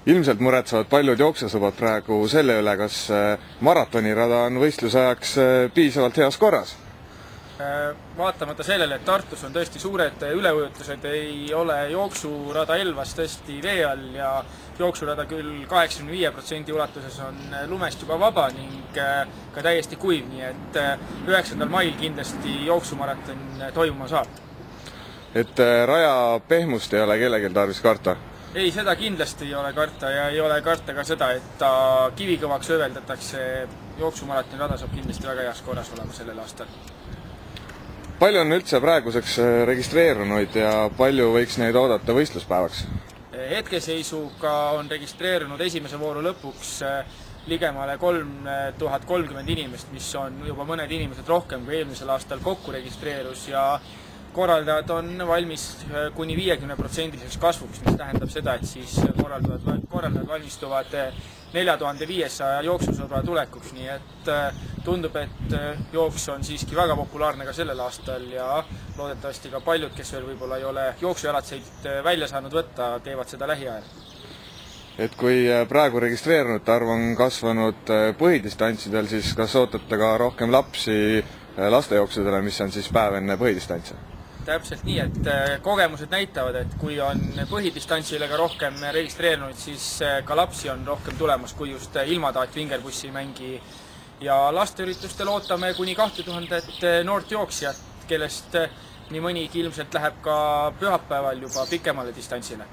Ilmselt muretsevad paljud jooksjasõbrad praegu selle üle, kas maratonirada on võistluse ajaks piisavalt heas korras. Vaatamata sellele, et Tartus on tõesti suured üleujutused, ei ole jooksurada Elvas tõesti vee all ja jooksurada küll 85% ulatuses on lumest juba vaba ning ka täiesti kuiv, nii et 9. mail kindlasti jooksumaraton toimuma saab. Et raja pehmust ei ole kellelgi tarvis karta? Ei, seda kindlasti ei ole karta ja ei ole karta ka seda, et ta kivikõvaks öveldatakse. Jooksumaratoni rada saab kindlasti väga heas korras olema sellel aastal. Palju on üldse praeguseks registreerunud ja palju võiks neid oodata võistluspäevaks? Hetkeseisuga on registreerunud esimese vooru lõpuks ligemale 3030 inimest, mis on juba mõned inimesed rohkem kui eelmisel aastal kokku registreerus ja korraldajad on valmis kuni 50% kasvuks, mis tähendab seda, et siis korraldajad valmistuvad 4500 jooksusõbra tulekuks, nii et tundub, et jooks on siiski väga populaarne ka sellel aastal ja loodetavasti ka paljud, kes veel võib-olla ei ole jooksujalatseid välja saanud võtta, teevad seda lähiajal. Et kui praegu registreerunute arv on kasvanud põhidistantsidel, siis kas ootate ka rohkem lapsi lastejooksudele, mis on siis päev enne põhidistantse? Täpselt nii, et kogemused näitavad, et kui on põhidistantsile ka rohkem registreerunud, siis ka lapsi on rohkem tulemas kui just ilmataat vingerbussi mängi. Ja lasteüritustel ootame kuni 2000 noort jooksjat, kellest nii mõnigi ilmselt läheb ka pühapäeval juba pikemale distantsile.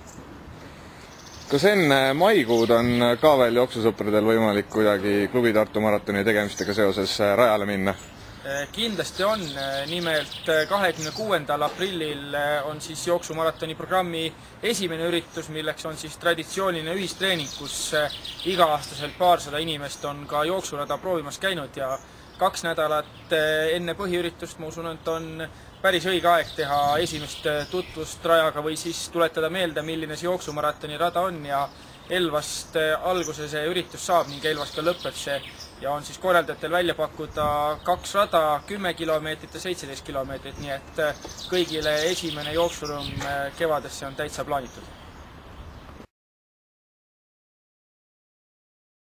Kas enne maikuud on ka veel jooksusõpradel võimalik kuidagi klubi Tartu maratoni tegemistega seoses rajale minna? Kindlasti on, nimelt 26. aprillil on siis jooksumaratoni programmi esimene üritus, milleks on siis traditsiooniline ühistreening, kus iga-aastaselt paarsada inimest on ka jooksurada proovimas käinud ja 2 nädalat enne põhiüritust ma usun, et on päris õige aeg teha esimest tutvust rajaga või siis tuletada meelde, milline see jooksumaratoni rada on ja Elvast alguse see üritus saab ning Elvast ka lõpeb see ja on siis korraldajatel välja pakkuda 2 rada, 10 kilomeetrit ja 17 kilomeetrit, nii et kõigile esimene jooksurõmm kevadesse on täitsa plaanitud.